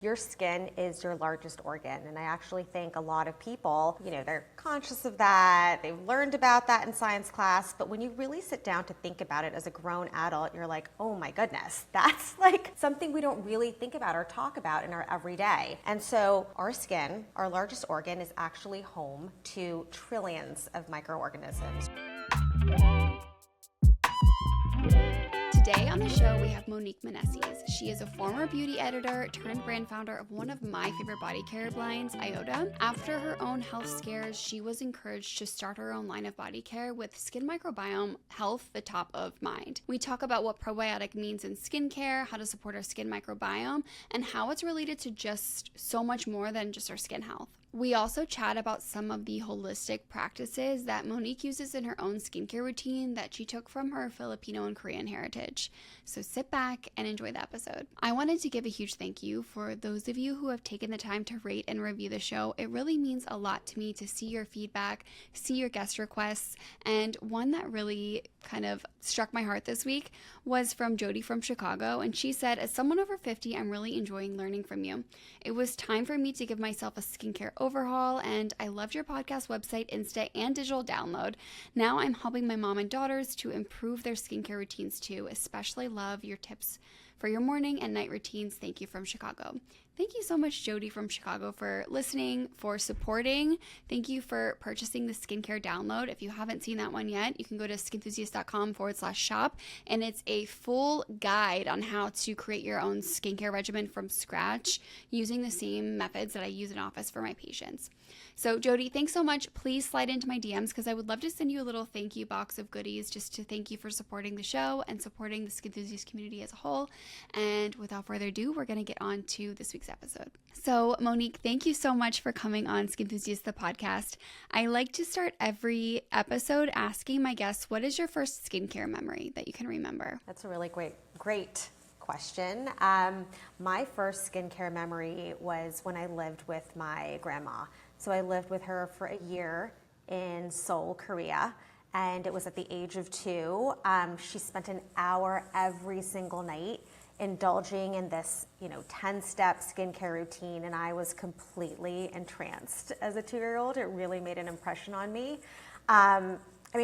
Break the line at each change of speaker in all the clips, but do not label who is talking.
Your skin is your largest organ, and I actually think a lot of people, they're conscious of that, they've learned about that in science class, but when you really sit down to think about it as a grown adult, you're like, oh my goodness, that's like something we don't really think about or talk about in our everyday. And so our skin, our largest organ, is actually home to trillions of microorganisms.
Today on the show, we have Monique Meneses. She is a former beauty editor turned brand founder of one of my favorite body care lines, Iota. After her own health scares, she was encouraged to start her own line of body care with skin microbiome health the top of mind. We talk about what probiotic means in skincare, how to support our skin microbiome, and how it's related to just so much more than just our skin health. We also chat about some of the holistic practices that Monique uses in her own skincare routine that she took from her Filipino and Korean heritage. So sit back and enjoy the episode. I wanted to give a huge thank you for those of you who have taken the time to rate and review the show. It really means a lot to me to see your feedback, see your guest requests, and one that really kind of struck my heart this week was from Jody from Chicago, and she said, as someone over 50, I'm really enjoying learning from you. It was time for me to give myself a skincare overhaul, and I loved your podcast, website, Insta, and digital download. Now I'm helping my mom and daughters to improve their skincare routines too. Especially love your tips for your morning and night routines. Thank you from Chicago. Thank you so much, Jody from Chicago, for listening, for supporting. Thank you for purchasing the skincare download. If you haven't seen that one yet, you can go to skinthusiast.com/shop, and it's a full guide on how to create your own skincare regimen from scratch using the same methods that I use in office for my patients. So Jody, thanks so much. Please slide into my DMs because I would love to send you a little thank you box of goodies just to thank you for supporting the show and supporting the Skin Enthusiast community as a whole. And without further ado, we're going to get on to this week's episode. So Monique, thank you so much for coming on Skin Enthusiast, the podcast. I like to start every episode asking my guests, what is your first skincare memory that you can remember?
That's a really great question. My first skincare memory was when I lived with my grandma. So I lived with her for a year in Seoul, Korea, and it was at the age of 2. She spent an hour every single night indulging in this, 10-step skincare routine, and I was completely entranced as a 2-year-old. It really made an impression on me.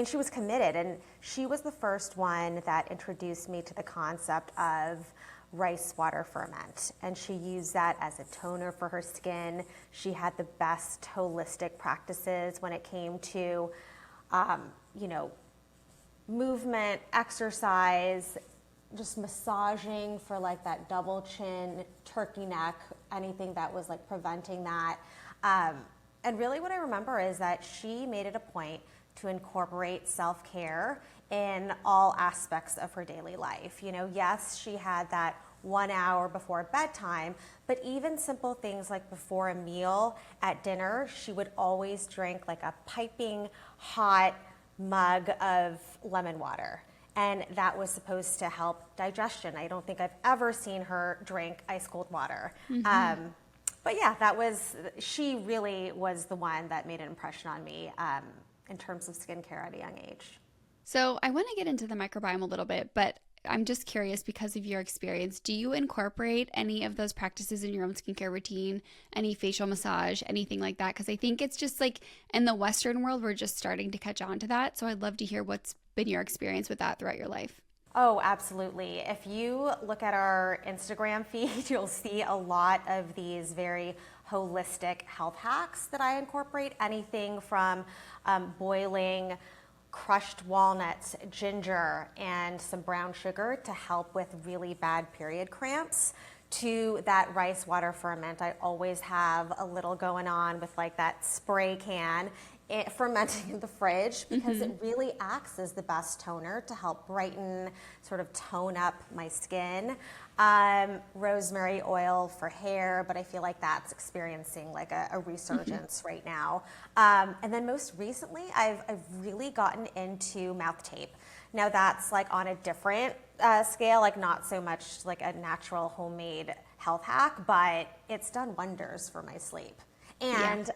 She was committed, and she was the first one that introduced me to the concept of rice water ferment, and she used that as a toner for her skin. She had the best holistic practices when it came to, movement, exercise, just massaging for like that double chin, turkey neck, anything that was like preventing that. And really what I remember is that she made it a point to incorporate self-care in all aspects of her daily life. Yes, she had that 1 hour before bedtime, but even simple things like before a meal at dinner, she would always drink like a piping hot mug of lemon water. And that was supposed to help digestion. I don't think I've ever seen her drink ice cold water. Mm-hmm. But yeah, she really was the one that made an impression on me in terms of skincare at a young age.
So I want to get into the microbiome a little bit, but I'm just curious because of your experience, do you incorporate any of those practices in your own skincare routine, any facial massage, anything like that? Because I think it's just like in the Western world, we're just starting to catch on to that. So I'd love to hear what's been your experience with that throughout your life.
Oh, absolutely. If you look at our Instagram feed, you'll see a lot of these very holistic health hacks that I incorporate. Anything from boiling crushed walnuts, ginger, and some brown sugar to help with really bad period cramps, to that rice water ferment. I always have a little going on with like that spray can fermenting in the fridge because it really acts as the best toner to help brighten, sort of tone up my skin. Rosemary oil for hair, but I feel like that's experiencing like a resurgence right now. And then most recently, I've really gotten into mouth tape. Now that's like on a different scale, like not so much like a natural homemade health hack, but it's done wonders for my sleep. And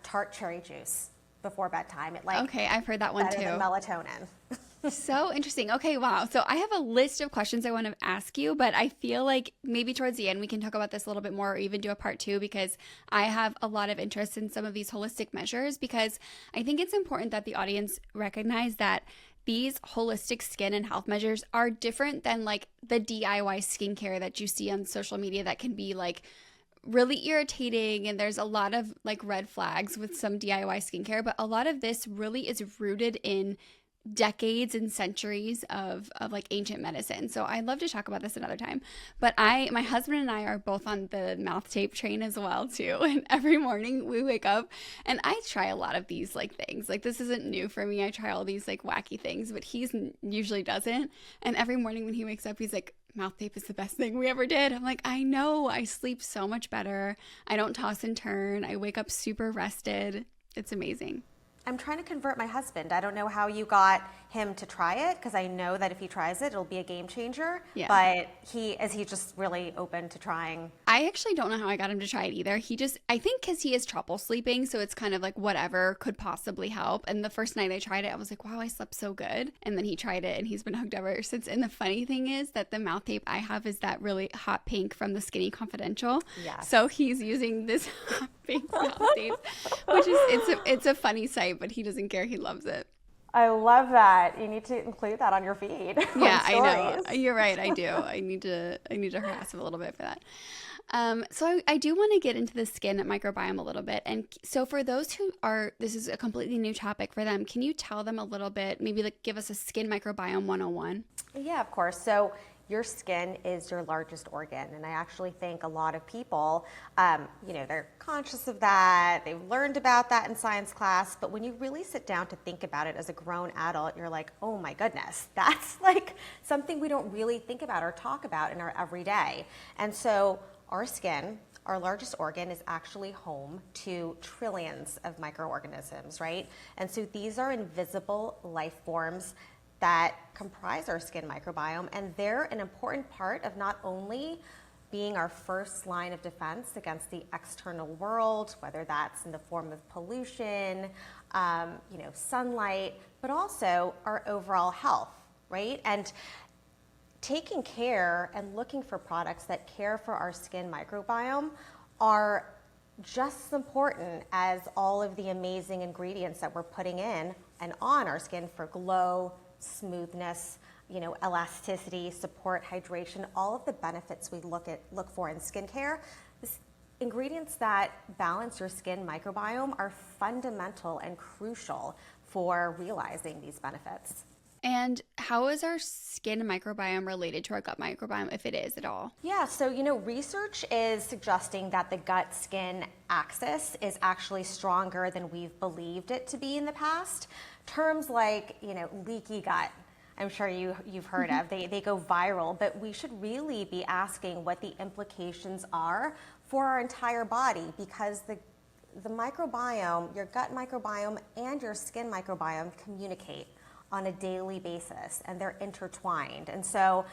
tart cherry juice before bedtime. It
okay, I've heard that one
better
too.
Than melatonin.
So interesting. Okay, wow. So I have a list of questions I want to ask you, but I feel like maybe towards the end we can talk about this a little bit more or even do a part two because I have a lot of interest in some of these holistic measures because I think it's important that the audience recognize that these holistic skin and health measures are different than like the DIY skincare that you see on social media that can be like really irritating, and there's a lot of like red flags with some DIY skincare, but a lot of this really is rooted in decades and centuries of like ancient medicine. So I'd love to talk about this another time. But my husband and I are both on the mouth tape train as well too. And every morning we wake up and I try a lot of these like things. Like this isn't new for me. I try all these like wacky things, but he's usually doesn't. And every morning when he wakes up, he's like, mouth tape is the best thing we ever did. I'm like, I know. I sleep so much better. I don't toss and turn. I wake up super rested. It's amazing.
I'm trying to convert my husband. I don't know how you got him to try it because I know that if he tries it, it'll be a game changer.
Yeah.
But he's just really open to trying.
I actually don't know how I got him to try it either. I think because he has trouble sleeping, so it's kind of like whatever could possibly help. And the first night I tried it, I was like, wow, I slept so good. And then he tried it and he's been hooked ever since. And the funny thing is that the mouth tape I have is that really hot pink from the Skinny Confidential.
Yes.
So he's using this hot pink mouth tape, which is, it's a funny sight, but he doesn't care. He loves it.
I love that. You need to include that on your feed.
Yeah, I know. You're right. I do. I need to harass him a little bit for that. So I do want to get into the skin microbiome a little bit. And so for those who this is a completely new topic for them, can you tell them a little bit, maybe like give us a skin microbiome 101?
Yeah, of course. So your skin is your largest organ. And I actually think a lot of people, they're conscious of that. They've learned about that in science class. But when you really sit down to think about it as a grown adult, you're like, oh my goodness, that's like something we don't really think about or talk about in our everyday. And so our skin, our largest organ, is actually home to trillions of microorganisms, right? And so these are invisible life forms that comprise our skin microbiome, and they're an important part of not only being our first line of defense against the external world, whether that's in the form of pollution, sunlight, but also our overall health, right? And taking care and looking for products that care for our skin microbiome are just as important as all of the amazing ingredients that we're putting in and on our skin for glow, smoothness, elasticity, support, hydration, all of the benefits we look for in skincare. Ingredients that balance your skin microbiome are fundamental and crucial for realizing these benefits.
And how is our skin microbiome related to our gut microbiome, if it is at all?
Yeah, so research is suggesting that the gut-skin axis is actually stronger than we've believed it to be in the past. Terms like, leaky gut, I'm sure you've heard of, they go viral, but we should really be asking what the implications are for our entire body, because the microbiome, your gut microbiome and your skin microbiome communicate on a daily basis, and they're intertwined. And so,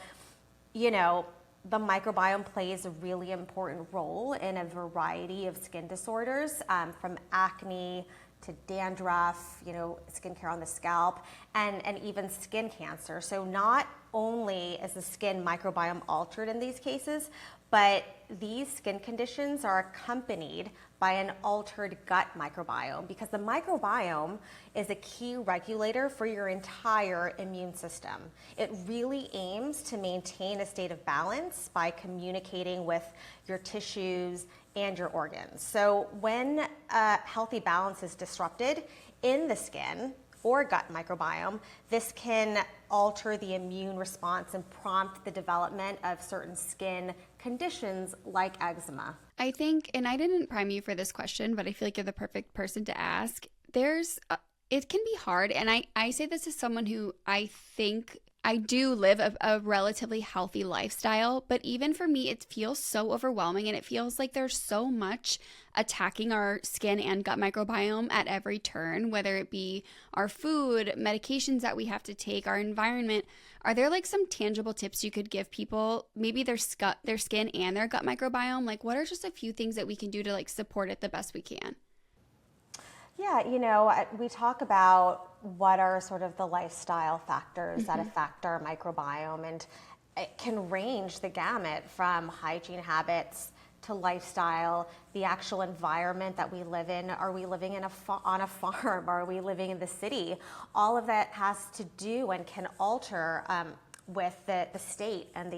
the microbiome plays a really important role in a variety of skin disorders, from acne to dandruff, skincare on the scalp, and even skin cancer. So not only is the skin microbiome altered in these cases, but these skin conditions are accompanied by an altered gut microbiome, because the microbiome is a key regulator for your entire immune system. It really aims to maintain a state of balance by communicating with your tissues and your organs. So when a healthy balance is disrupted in the skin or gut microbiome, this can alter the immune response and prompt the development of certain skin conditions like eczema.
I think, and I didn't prime you for this question, but I feel like you're the perfect person to ask. It can be hard, and I say this as someone who I think I do live a relatively healthy lifestyle, but even for me, it feels so overwhelming, and it feels like there's so much attacking our skin and gut microbiome at every turn, whether it be our food, medications that we have to take, our environment. Are there like some tangible tips you could give people, maybe their skin and their gut microbiome? Like, what are just a few things that we can do to like support it the best we can?
Yeah, we talk about what are sort of the lifestyle factors that affect our microbiome, and it can range the gamut from hygiene habits to lifestyle, the actual environment that we live in. Are we living on a farm? Are we living in the city? All of that has to do and can alter with the state and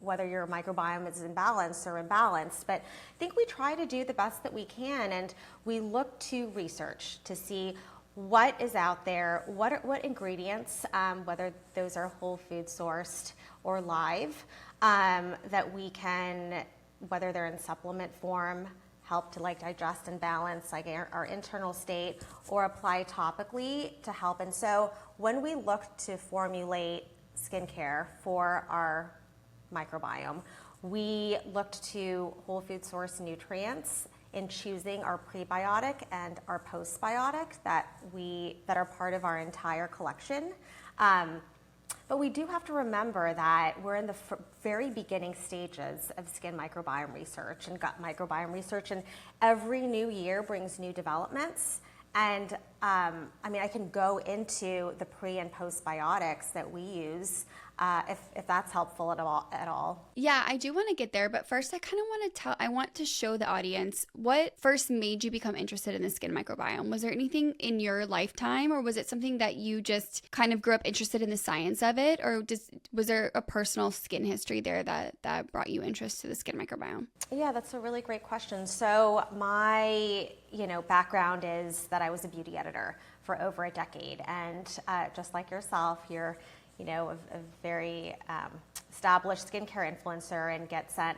whether your microbiome is imbalanced or imbalanced. But I think we try to do the best that we can, and we look to research to see what is out there, what ingredients, whether those are whole food sourced or live, that we can, whether they're in supplement form, help to digest and balance our internal state, or apply topically to help. And so when we look to formulate skincare for our microbiome, we looked to whole food source nutrients in choosing our prebiotic and our postbiotic that are part of our entire collection. But we do have to remember that we're in the very beginning stages of skin microbiome research and gut microbiome research, and every new year brings new developments. And I can go into the pre and postbiotics that we use if that's helpful at all.
Yeah, I do want to get there, but first I want to show the audience what first made you become interested in the skin microbiome. Was there anything in your lifetime, or was it something that you just kind of grew up interested in the science of it, or was there a personal skin history there that brought you interest to the skin microbiome?
Yeah, that's a really great question. So my background is that I was a beauty editor for over a decade, and just like yourself, you're a very established skincare influencer and get sent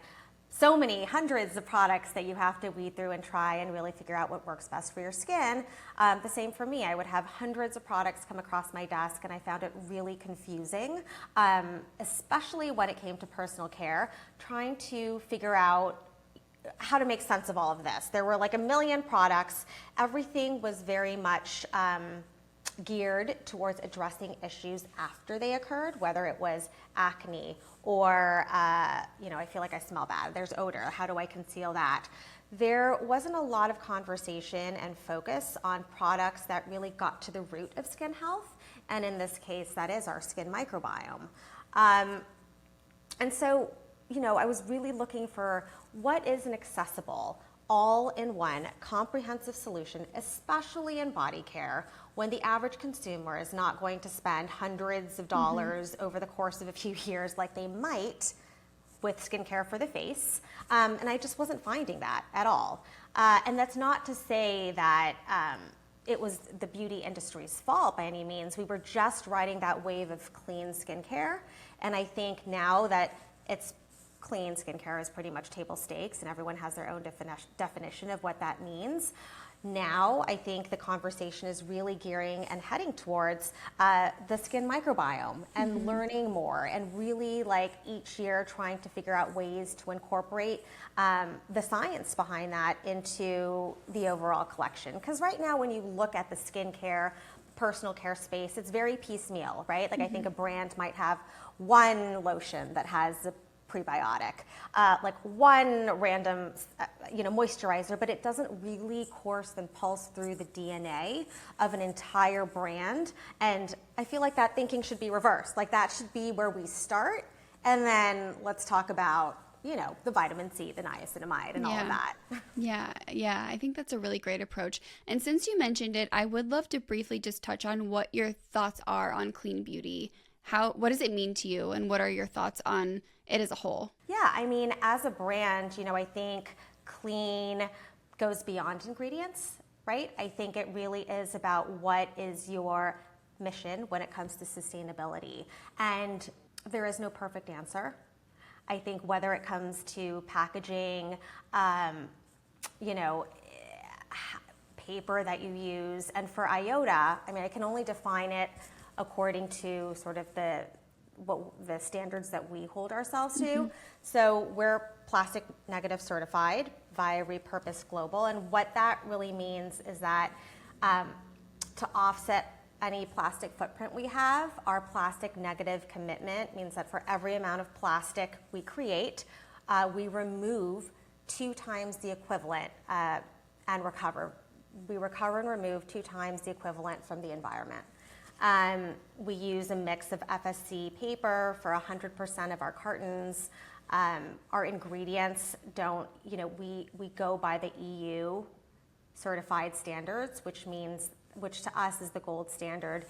so many hundreds of products that you have to weed through and try and really figure out what works best for your skin. The same for me. I would have hundreds of products come across my desk, and I found it really confusing, especially when it came to personal care, trying to figure out how to make sense of all of this. There were a million products. Everything was very much geared towards addressing issues after they occurred, whether it was acne or, I feel like I smell bad. There's odor. How do I conceal that? There wasn't a lot of conversation and focus on products that really got to the root of skin health. And in this case, that is our skin microbiome. And so, I was really looking for what is an accessible, all-in-one, comprehensive solution, especially in body care, when the average consumer is not going to spend hundreds of dollars over the course of a few years like they might with skincare for the face. And I just wasn't finding that at all. And that's not to say that it was the beauty industry's fault by any means. We were just riding that wave of clean skincare. And I think now that it's clean skincare is pretty much table stakes and everyone has their own definition of what that means. Now, I think the conversation is really gearing and heading towards the skin microbiome and learning more, and really each year trying to figure out ways to incorporate the science behind that into the overall collection. Because right now, when you look at the skincare, personal care space, it's very piecemeal, right? I think a brand might have one lotion that has a prebiotic, one random, moisturizer, but it doesn't really course and pulse through the DNA of an entire brand. And I feel like that thinking should be reversed. That should be where we start, and then let's talk about, the vitamin C, the niacinamide, and all of that.
Yeah. I think that's a really great approach. And since you mentioned it, I would love to briefly just touch on what your thoughts are on clean beauty. What does it mean to you, and what are your thoughts on it as a whole?
Yeah, as a brand, I think clean goes beyond ingredients, right? I think it really is about what is your mission when it comes to sustainability. And there is no perfect answer. I think whether it comes to packaging, paper that you use, and for Iota, I can only define it according to sort of the standards that we hold ourselves to. So we're plastic negative certified via Repurpose Global, and what that really means is that to offset any plastic footprint we have, our plastic negative commitment means that for every amount of plastic we create, we remove 2 times the equivalent and recover we recover and remove 2 times the equivalent from the environment. We use a mix of FSC paper for 100% of our cartons. Our ingredients don't, we go by the EU certified standards, which to us is the gold standard.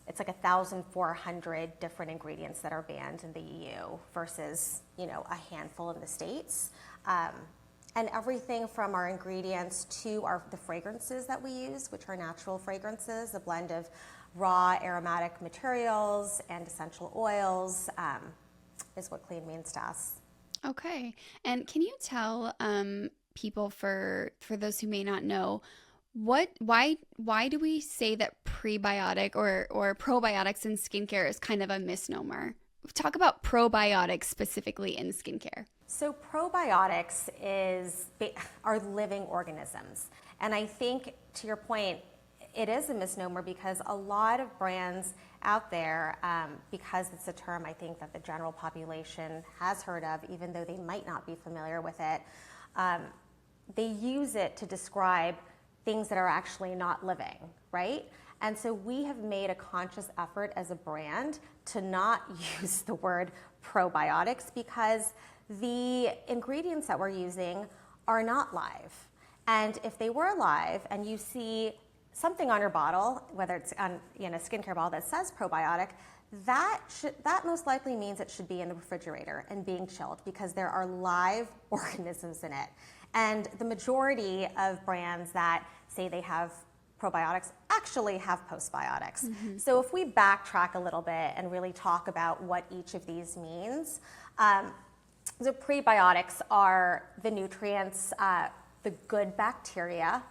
It's like 1,400 different ingredients that are banned in the EU versus, a handful in the States. And everything from our ingredients to the fragrances that we use, which are natural fragrances, a blend of raw aromatic materials and essential oils, is what clean means to us.
Okay. And can you tell people, for those who may not know, why do we say that prebiotic or probiotics in skincare is kind of a misnomer? Talk about probiotics specifically in skincare.
So probiotics are living organisms. And I think, to your point, it is a misnomer because a lot of brands out there, because it's a term I think that the general population has heard of, even though they might not be familiar with it, they use it to describe things that are actually not living, right? And so we have made a conscious effort as a brand to not use the word probiotics because the ingredients that we're using are not live. And if they were live and you see something on your bottle, whether it's on a skincare bottle that says probiotic, that most likely means it should be in the refrigerator and being chilled because there are live organisms in it. And the majority of brands that say they have probiotics actually have postbiotics. Mm-hmm. So if we backtrack a little bit and really talk about what each of these means, so prebiotics are the nutrients, the good bacteria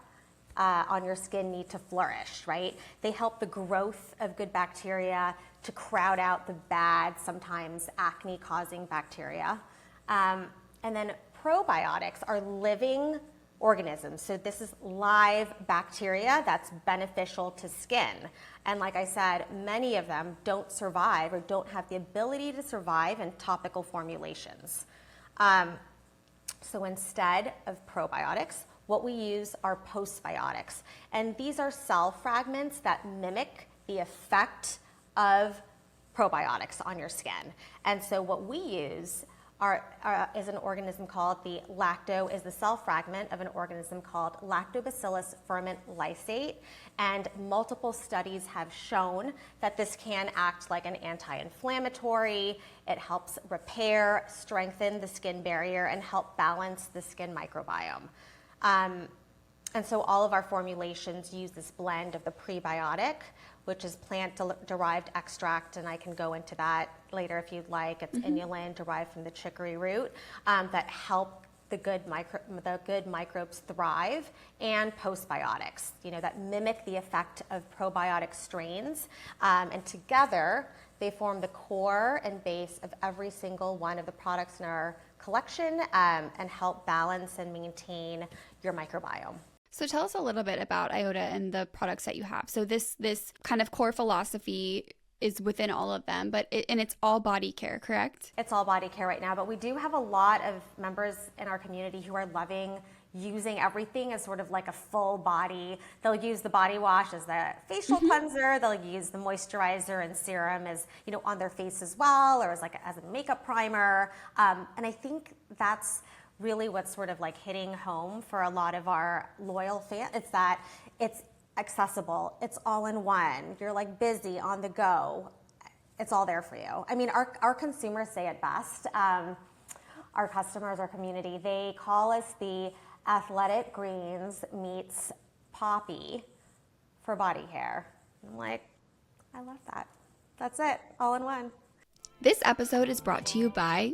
on your skin need to flourish, right? They help the growth of good bacteria to crowd out the bad, sometimes acne-causing bacteria. And then probiotics are living organisms. So this is live bacteria that's beneficial to skin. And like I said, many of them don't survive or don't have the ability to survive in topical formulations. So instead of probiotics, what we use are postbiotics. And these are cell fragments that mimic the effect of probiotics on your skin. And so what we use is an organism called is the cell fragment of an organism called Lactobacillus ferment lysate. And multiple studies have shown that this can act like an anti-inflammatory. It helps repair, strengthen the skin barrier, and help balance the skin microbiome. And so all of our formulations use this blend of the prebiotic, which is plant-derived extract, and I can go into that later if you'd like. It's inulin derived from the chicory root that help the good microbes thrive, and postbiotics, that mimic the effect of probiotic strains. And together, they form the core and base of every single one of the products in our collection and help balance and maintain your microbiome.
So tell us a little bit about Iota and the products that you have. So this kind of core philosophy is within all of them, and it's all body care, correct?
It's all body care right now, but we do have a lot of members in our community who are loving using everything as sort of like a full body. They'll use the body wash as the facial cleanser. They'll use the moisturizer and serum as, on their face as well, or as a makeup primer. And I think that's really what's sort of like hitting home for a lot of our loyal fans. It's that it's accessible. It's all in one. You're busy on the go. It's all there for you. I mean, our consumers say it best. Our customers, our community, they call us the Athletic Greens meets Poppy for body care. I'm like, I love that. That's it, all in one.
This episode is brought to you by,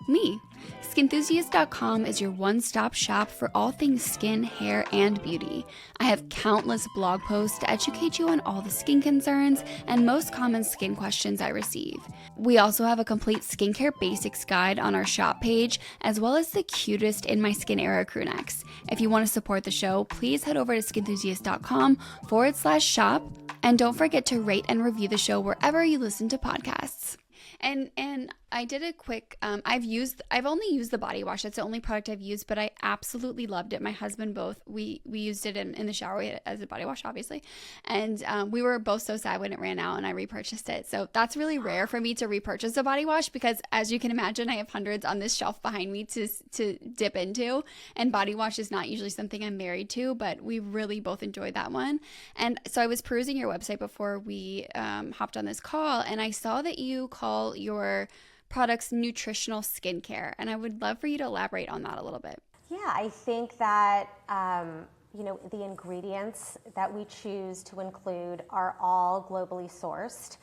me. Skinthusiast.com is your one-stop shop for all things skin, hair, and beauty. I have countless blog posts to educate you on all the skin concerns and most common skin questions I receive. We also have a complete skincare basics guide on our shop page, as well as the cutest In My Skin era crew necks. If you want to support the show, please head over to skinthusiast.com/shop, and don't forget to rate and review the show wherever you listen to podcasts. And I did a quick, I've only used the body wash. That's the only product I've used, but I absolutely loved it. My husband both, we used it in the shower as a body wash, obviously. And we were both so sad when it ran out and I repurchased it. So that's really rare for me to repurchase a body wash because, as you can imagine, I have hundreds on this shelf behind me to dip into. And body wash is not usually something I'm married to, but we really both enjoyed that one. And so I was perusing your website before we hopped on this call, and I saw that you call your products nutritional skincare, and I would love for you to elaborate on that a little bit.
Yeah, I think that the ingredients that we choose to include are all globally sourced.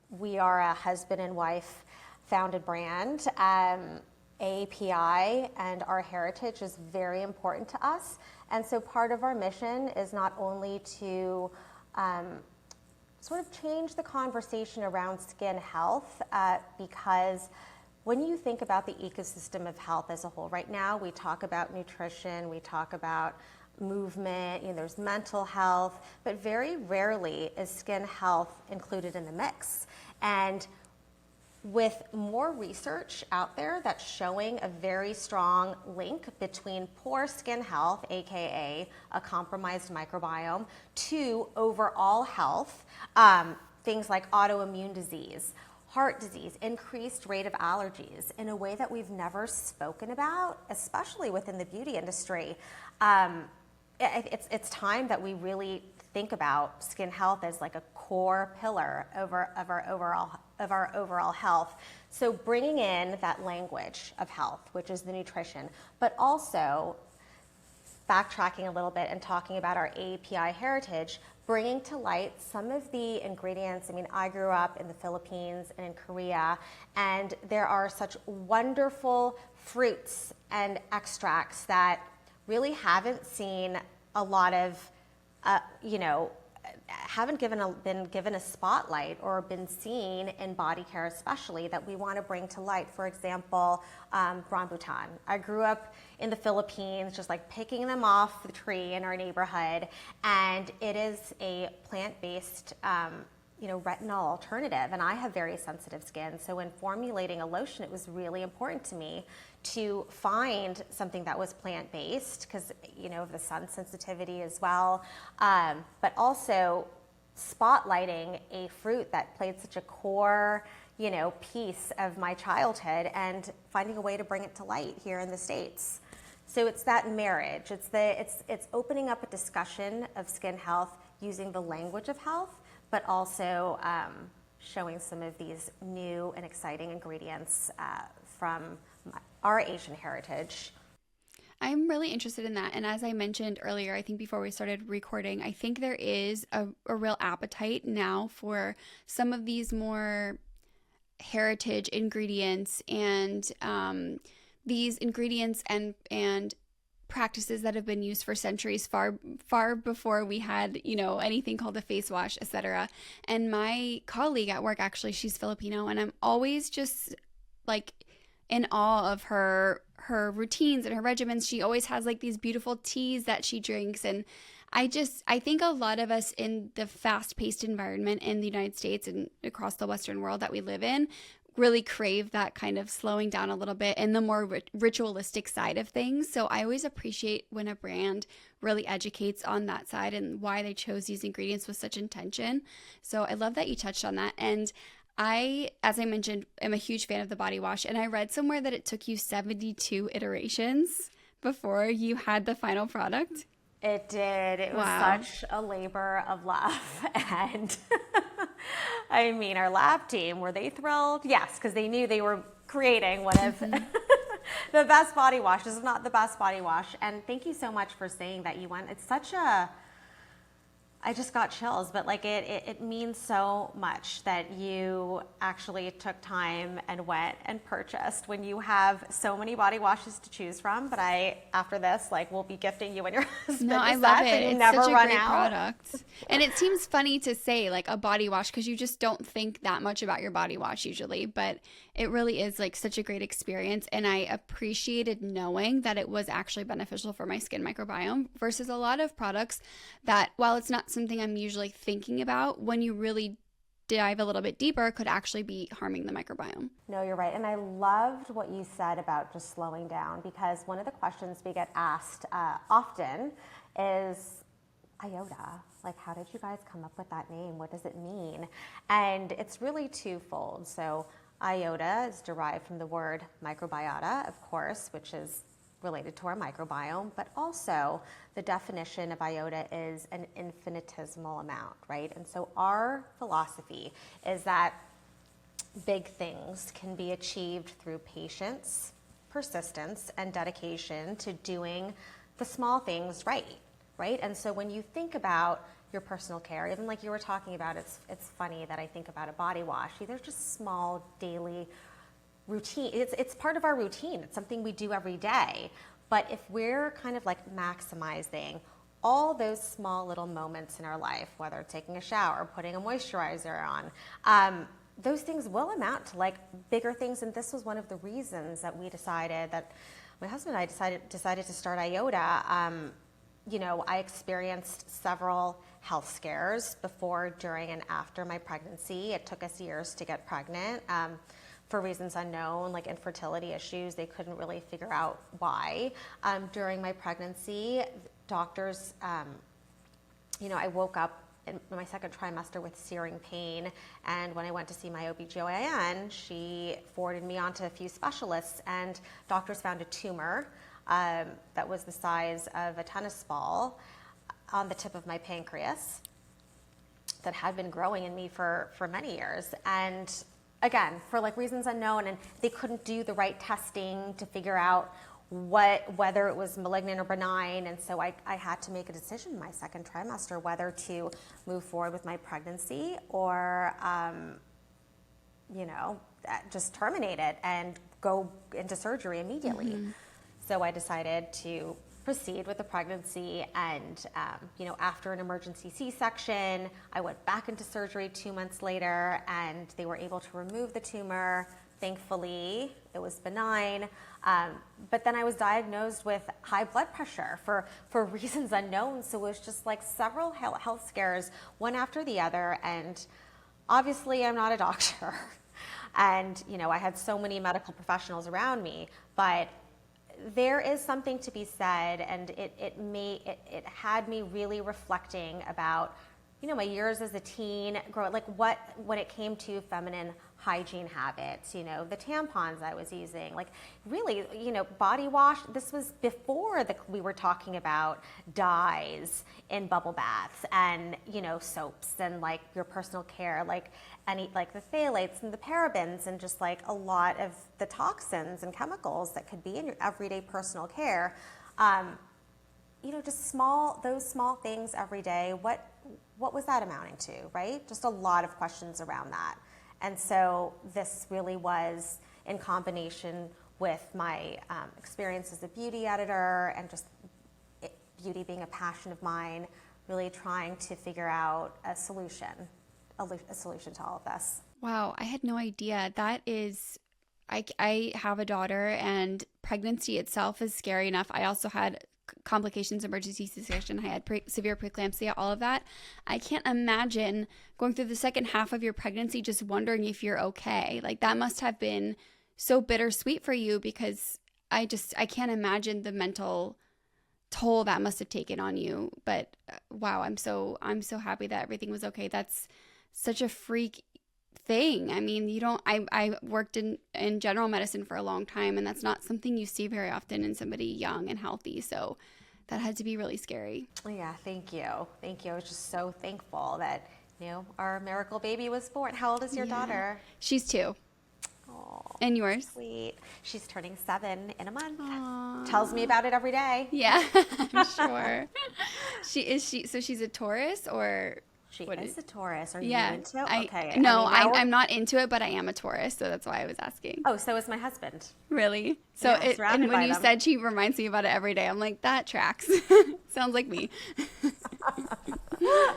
We are a husband and wife founded brand. AAPI and our heritage is very important to us, and so part of our mission is not only to sort of change the conversation around skin health, because when you think about the ecosystem of health as a whole, right now we talk about nutrition, we talk about movement, there's mental health, but very rarely is skin health included in the mix. And with more research out there that's showing a very strong link between poor skin health, aka a compromised microbiome, to overall health, things like autoimmune disease, heart disease, increased rate of allergies in a way that we've never spoken about, especially within the beauty industry. It's time that we really think about skin health as like a core pillar of our overall health. So bringing in that language of health, which is the nutrition, but also backtracking a little bit and talking about our AAPI heritage, bringing to light some of the ingredients. I mean, I grew up in the Philippines and in Korea, and there are such wonderful fruits and extracts that really haven't seen a lot of, haven't been given a spotlight or been seen in body care, especially, that we want to bring to light. For example, rambutan. I grew up in the Philippines, just like picking them off the tree in our neighborhood, and it is a plant-based retinol alternative, and I have very sensitive skin, so when formulating a lotion, it was really important to me to find something that was plant-based because of the sun sensitivity as well, but also spotlighting a fruit that played such a core piece of my childhood and finding a way to bring it to light here in the States. So it's that marriage. It's opening up a discussion of skin health using the language of health, but also showing some of these new and exciting ingredients from our Asian heritage.
I'm really interested in that. And as I mentioned earlier, I think before we started recording, I think there is a real appetite now for some of these more heritage ingredients and these ingredients and practices that have been used for centuries, far before we had anything called a face wash, etc. And my colleague at work, actually, she's Filipino, and I'm always just like in awe of her routines and her regimens. She always has like these beautiful teas that she drinks, and I think a lot of us in the fast-paced environment in the United States and across the Western world that we live in really crave that kind of slowing down a little bit and the more ritualistic side of things. So I always appreciate when a brand really educates on that side and why they chose these ingredients with such intention. So I love that you touched on that. And I, as I mentioned, am a huge fan of the body wash, and I read somewhere that it took you 72 iterations before you had the final product.
It did. It was such a labor of love. And I mean, our lab team, were they thrilled? Yes, because they knew they were creating one of the best body washes, if not the best body wash. And thank you so much for saying that you went. It's such a, I just got chills, but like it means so much that you actually took time and went and purchased when you have so many body washes to choose from. But after this, will be gifting you and your husband.
No, I love it. It's such a great product. And it seems funny to say like a body wash because you just don't think that much about your body wash usually, but it really is like such a great experience. And I appreciated knowing that it was actually beneficial for my skin microbiome versus a lot of products that, while it's not something I'm usually thinking about, when you really dive a little bit deeper, could actually be harming the microbiome.
No, you're right. And I loved what you said about just slowing down, because one of the questions we get asked often is Iota. Like, how did you guys come up with that name? What does it mean? And it's really twofold. So Iota is derived from the word microbiota, of course, which is related to our microbiome, but also the definition of iota is an infinitesimal amount, right? And so our philosophy is that big things can be achieved through patience, persistence, and dedication to doing the small things right? And so when you think about your personal care, even like you were talking about, it's funny that I think about a body wash. They're just small daily routine. It's part of our routine. It's something we do every day. But if we're kind of like maximizing all those small little moments in our life, whether taking a shower, putting a moisturizer on, those things will amount to like bigger things. And this was one of the reasons that we decided, that my husband and I decided to start Iota. You know, I experienced several health scares before, during, and after my pregnancy. It took us years to get pregnant. For reasons unknown, like infertility issues, they couldn't really figure out why. During my pregnancy, doctors, you know, I woke up in my second trimester with searing pain, and when I went to see my OBGYN, she forwarded me on to a few specialists, and doctors found a tumor that was the size of a tennis ball on the tip of my pancreas that had been growing in me for many years. And again, for like reasons unknown, and they couldn't do the right testing to figure out whether it was malignant or benign. And so I had to make a decision in my second trimester whether to move forward with my pregnancy or, you know, just terminate it and go into surgery immediately. Mm-hmm. So I decided to proceed with the pregnancy, and you know, after an emergency C-section, I went back into surgery 2 months later, and they were able to remove the tumor. Thankfully, it was benign, but then I was diagnosed with high blood pressure for reasons unknown. So it was just like several health scares, one after the other, and obviously I'm not a doctor, and you know, I had so many medical professionals around me, but there is something to be said, and it had me really reflecting about, you know, my years as a teen, like when it came to feminine hygiene habits, you know, the tampons I was using, like really, you know, body wash. This was before we were talking about dyes in bubble baths and, you know, soaps and like your personal care, like the phthalates and the parabens and just like a lot of the toxins and chemicals that could be in your everyday personal care. You know, just those small things every day. What was that amounting to, right? Just a lot of questions around that. And so this really was in combination with my experience as a beauty editor and just beauty being a passion of mine, really trying to figure out a solution to all of this.
Wow, I had no idea. That is, I have a daughter, and pregnancy itself is scary enough. I also had complications, emergency C-section, I had severe preeclampsia, all of that. I can't imagine going through the second half of your pregnancy just wondering if you're okay. Like, that must have been so bittersweet for you, because I can't imagine the mental toll that must have taken on you. But wow, I'm so happy that everything was okay. That's such a freak thing. I mean, I worked in general medicine for a long time, and that's not something you see very often in somebody young and healthy. So that had to be really scary.
Yeah, thank you. I was just so thankful that, you know, our miracle baby was born. How old is your daughter?
She's 2.
Oh,
and yours?
Sweet. She's turning 7 in a month.
Aww.
Tells me about it every day.
Yeah, I'm sure. So she's a Taurus, or?
She is a Taurus. Are you into it? Okay.
No, I'm not into it, but I am a Taurus, so that's why I was asking.
Oh, so is my husband.
Really? So
yeah,
and when you said she reminds me about it every day, I'm like, that tracks. Sounds like me.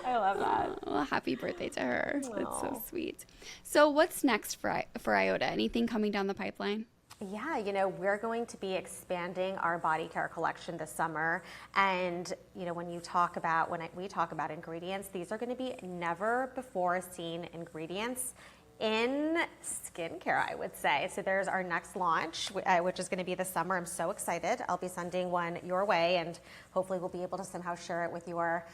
I love that.
Well, happy birthday to her. That's so sweet. So what's next for Iota? Anything coming down the pipeline?
Yeah, we're going to be expanding our body care collection this summer. And, when we talk about ingredients, these are going to be never before seen ingredients in skincare, I would say. So there's our next launch, which is going to be this summer. I'm so excited. I'll be sending one your way, and hopefully we'll be able to somehow share it with your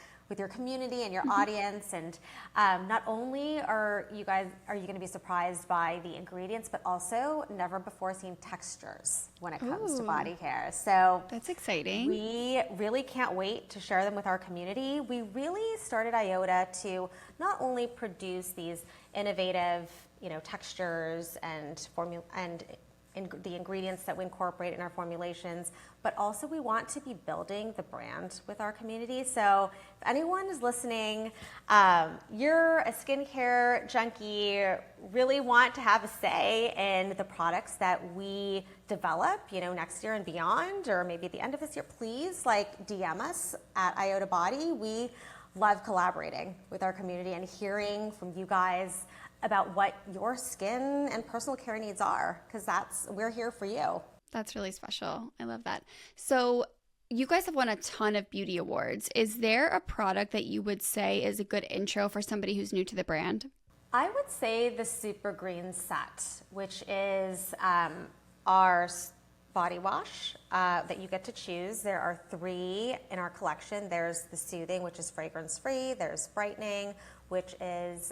community and your audience. And not only are you going to be surprised by the ingredients, but also never before seen textures when it comes to body care. So
that's exciting.
We really can't wait to share them with our community. We really started Iota to not only produce these innovative, textures and the ingredients that we incorporate in our formulations, but also we want to be building the brand with our community. So if anyone is listening, you're a skincare junkie, really want to have a say in the products that we develop, next year and beyond, or maybe at the end of this year, please DM us at Iota Body. We love collaborating with our community and hearing from you guys about what your skin and personal care needs are, because we're here for you.
That's really special. I love that. So you guys have won a ton of beauty awards. Is there a product that you would say is a good intro for somebody who's new to the brand?
I would say the Super Green Set, which is our body wash that you get to choose. There are 3 in our collection. There's the Soothing, which is fragrance-free. There's Brightening, which has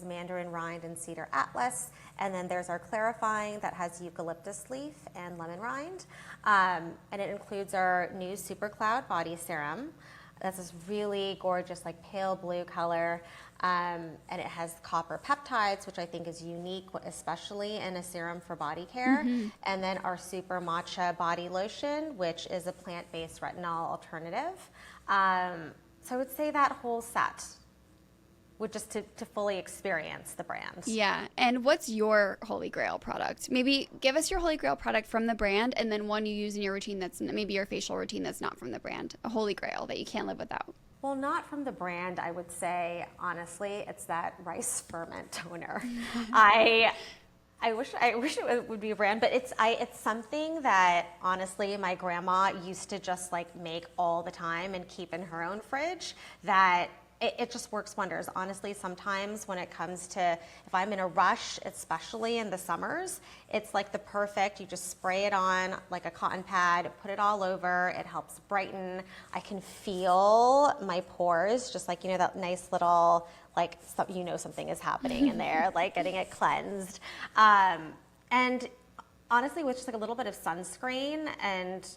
mandarin rind and cedar atlas, and then there's our Clarifying that has eucalyptus leaf and lemon rind, and it includes our new Super Cloud body serum. That's this really gorgeous, pale blue color, and it has copper peptides, which I think is unique, especially in a serum for body care. Mm-hmm. And then our Super Matcha body lotion, which is a plant-based retinol alternative. So I would say that whole set would just to fully experience the brand.
Yeah. And what's your holy grail product? Maybe give us your holy grail product from the brand, and then one you use in your routine that's maybe your facial routine that's not from the brand. A holy grail that you can't live without.
Well, not from the brand, I would say, honestly, it's that rice ferment toner. I wish it would be a brand, but it's something that honestly my grandma used to just make all the time and keep in her own fridge, that it just works wonders. Honestly, sometimes when it comes to, if I'm in a rush, especially in the summers, it's the perfect, you just spray it on like a cotton pad, put it all over, it helps brighten. I can feel my pores, just that nice little, something is happening in there, getting it cleansed. And honestly, with just a little bit of sunscreen and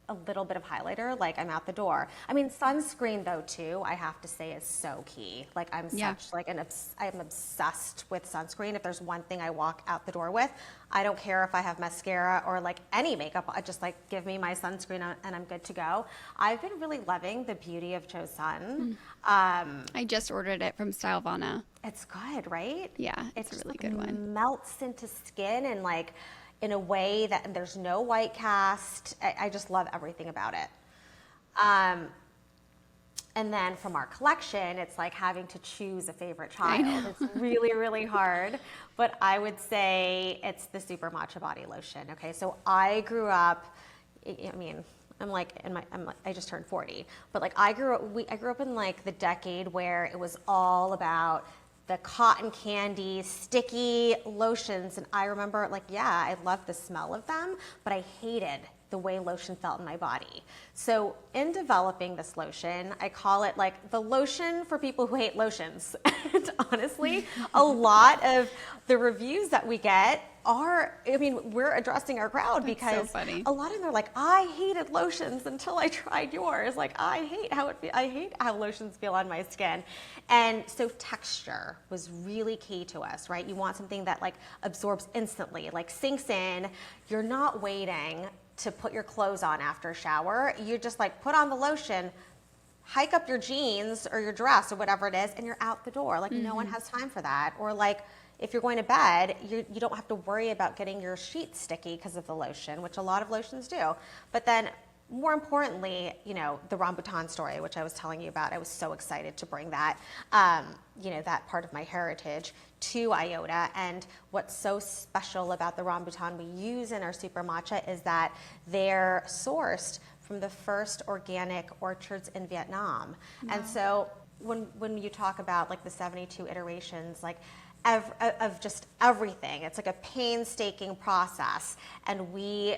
a little bit of highlighter, I'm out the door. I mean, sunscreen though too, I have to say, is so key. I'm I'm obsessed with sunscreen. If there's one thing I walk out the door with, I don't care if I have mascara or any makeup, I just give me my sunscreen and I'm good to go. I've been really loving the Beauty of Joe Sun.
I just ordered it from Stylevana.
It's good, right?
Yeah, it's a really good one.
Melts into skin and in a way that there's no white cast. I just love everything about it. And then from our collection, it's having to choose a favorite child. It's really, really hard. But I would say it's the Super Matcha body lotion. Okay, so I grew up, I just turned 40, but I grew up in the decade where it was all about the cotton candy, sticky lotions. And I remember I loved the smell of them, but I hated the way lotion felt in my body. So in developing this lotion, I call it the lotion for people who hate lotions. And honestly, a lot of the reviews that we get are, we're addressing our crowd. That's because so funny. A lot of them are I hated lotions until I tried yours. I hate how lotions feel on my skin. And so texture was really key to us, right? You want something that absorbs instantly, sinks in. You're not waiting to put your clothes on after a shower. You just put on the lotion, hike up your jeans or your dress or whatever it is, and you're out the door. No one has time for that. Or if you're going to bed, you don't have to worry about getting your sheets sticky because of the lotion, which a lot of lotions do. But then more importantly, the rambutan story, which I was telling you about, I was so excited to bring that, that part of my heritage to Iota. And what's so special about the rambutan we use in our super matcha is that they're sourced from the first organic orchards in Vietnam. Wow. And so when you talk about like the 72 iterations, like of just everything, it's like a painstaking process, and we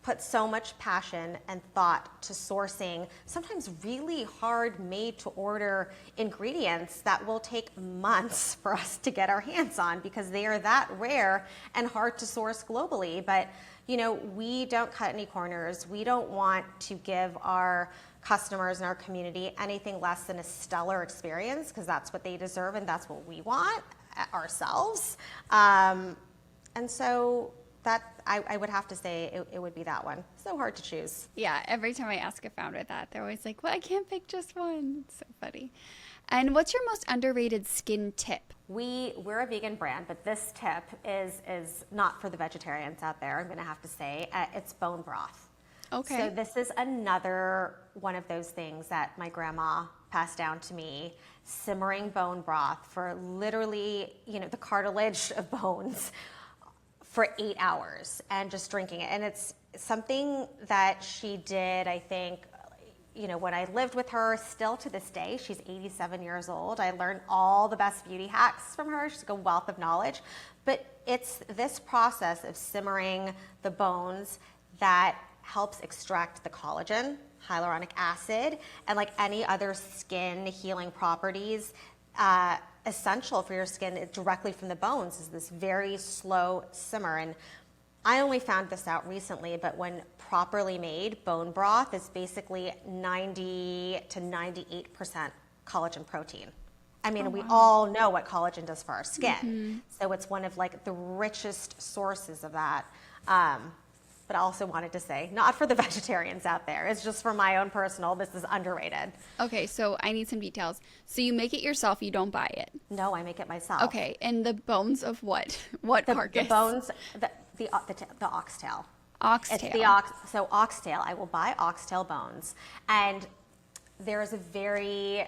put so much passion and thought to sourcing sometimes really hard made to order ingredients that will take months for us to get our hands on because they are that rare and hard to source globally. But we don't cut any corners. We don't want to give our customers and our community anything less than a stellar experience, because that's what they deserve and that's what we want ourselves. And so that I would have to say it would be that one. So hard to choose.
Yeah, every time I ask a founder that, they're always like, well, I can't pick just one. It's so funny. And what's your most underrated skin tip?
We're a vegan brand, but this tip is not for the vegetarians out there, I'm going to have to say. It's bone broth.
Okay.
So this is another one of those things that my grandma passed down to me. Simmering bone broth for literally, the cartilage of bones for 8 hours and just drinking it. And it's something that she did, I think, when I lived with her, still to this day. She's 87 years old. I learned all the best beauty hacks from her. She's like a wealth of knowledge. But it's this process of simmering the bones that helps extract the collagen, hyaluronic acid, and like any other skin healing properties essential for your skin directly from the bones, is this very slow simmer. And I only found this out recently, but when properly made, bone broth is basically 90 to 98% collagen protein. I mean, we all know what collagen does for our skin. Mm-hmm. So it's one of like the richest sources of that. But I also wanted to say, not for the vegetarians out there. It's just for my own personal, this is underrated.
Okay, so I need some details. So you make it yourself, you don't buy it?
No, I make it myself.
Okay, and the bones of what? What carcass?
The bones, the oxtail.
Oxtail.
So oxtail, I will buy oxtail bones. And there is a very...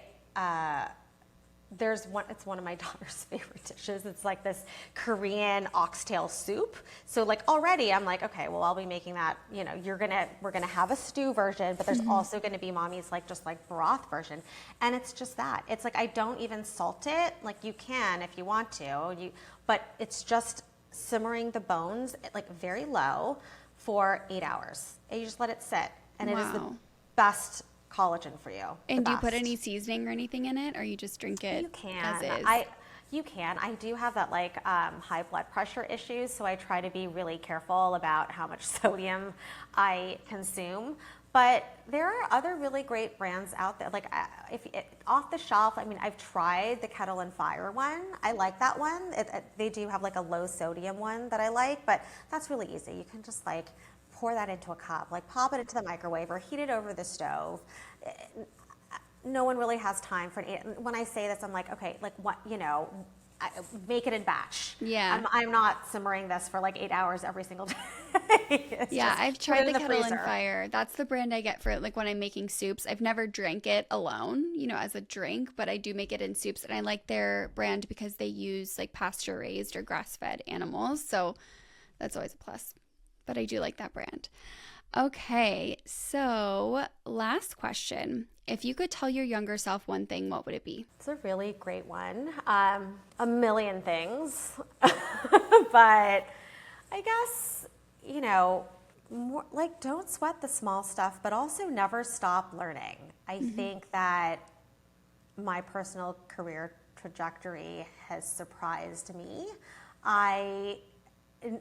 it's one of my daughter's favorite dishes. It's like this Korean oxtail soup. So like already I'm like, okay, well, I'll be making that, we're going to have a stew version, but there's also going to be mommy's just broth version. And it's just that. It's like, I don't even salt it. Like you can, if you want to, but it's just simmering the bones like very low for 8 hours. And you just let it sit. And it is the best collagen for you.
And do you put any seasoning or anything in it, or you just drink it as is?
You can. I do have that high blood pressure issues, so I try to be really careful about how much sodium I consume. But there are other really great brands out there. Off the shelf, I mean, I've tried the Kettle and Fire one. I like that one. They do have a low sodium one that I like, but that's really easy. You can just pour that into a cup, pop it into the microwave or heat it over the stove. No one really has time for it. When I say this, I'm like, okay, make it in batch.
Yeah.
I'm not simmering this for 8 hours every single day.
Yeah, I've tried the Kettle and Fire. That's the brand I get for when I'm making soups. I've never drank it alone, as a drink, but I do make it in soups, and I like their brand because they use pasture raised or grass fed animals. So that's always a plus. But I do like that brand. Okay, so last question. If you could tell your younger self one thing, what would it be?
It's a really great one. A million things. But I guess, more, don't sweat the small stuff, but also never stop learning. I think that my personal career trajectory has surprised me. I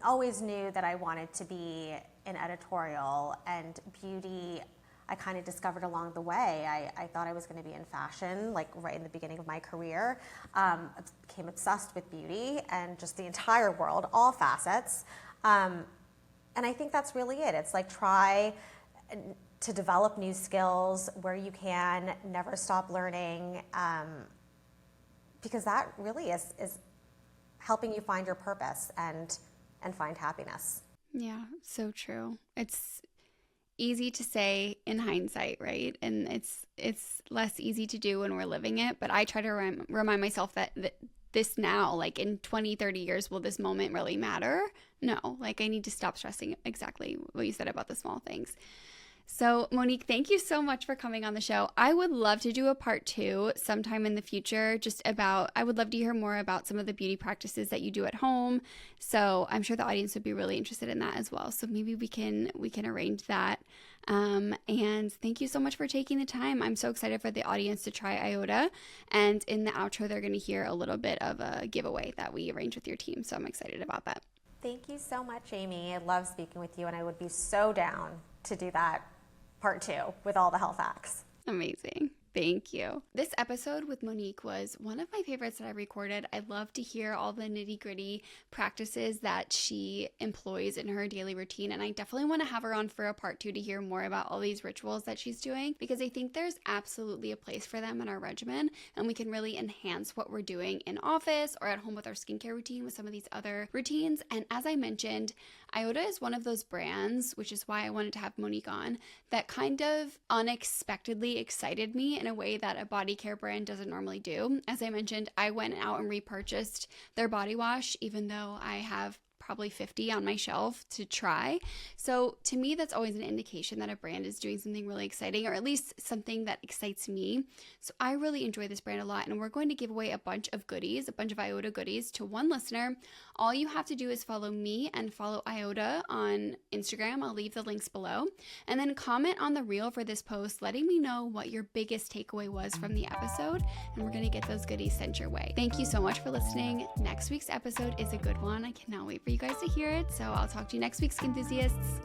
always knew that I wanted to be in editorial, and beauty I kind of discovered along the way. I thought I was going to be in fashion, right in the beginning of my career. Became obsessed with beauty and just the entire world, all facets. And I think that's really it. It's try to develop new skills where you can, never stop learning, because that really is helping you find your purpose and find happiness.
Yeah, so true. easy to say in hindsight, right? And it's less easy to do when we're living it. But I try to remind myself that this now, like in 20, 30 years, will this moment really matter? No, like I need to stop stressing exactly what you said about the small things. So Monique, thank you so much for coming on the show. I would love to do a part 2 sometime in the future, I would love to hear more about some of the beauty practices that you do at home. So I'm sure the audience would be really interested in that as well. So maybe we can arrange that. And thank you so much for taking the time. I'm so excited for the audience to try Iota. And in the outro, they're going to hear a little bit of a giveaway that we arranged with your team. So I'm excited about that.
Thank you so much, Amy. I love speaking with you, and I would be so down to do that part 2 with all the health hacks.
Amazing. Thank you. This episode with Monique was one of my favorites that I recorded. I love to hear all the nitty-gritty practices that she employs in her daily routine, and I definitely want to have her on for a part 2 to hear more about all these rituals that she's doing, because I think there's absolutely a place for them in our regimen, and we can really enhance what we're doing in office or at home with our skincare routine with some of these other routines. And as I mentioned, Iota is one of those brands, which is why I wanted to have Monique on, that kind of unexpectedly excited me in a way that a body care brand doesn't normally do. As I mentioned, I went out and repurchased their body wash, even though I have probably 50 on my shelf to try. So to me, that's always an indication that a brand is doing something really exciting, or at least something that excites me. So I really enjoy this brand a lot, and we're going to give away a bunch of Iota goodies to one listener. All you have to do is follow me and follow Iota on Instagram. I'll leave the links below. And then comment on the reel for this post, letting me know what your biggest takeaway was from the episode, and we're going to get those goodies sent your way. Thank you so much for listening. Next week's episode is a good one. I cannot wait for you guys to hear it. So I'll talk to you next week, skin enthusiasts.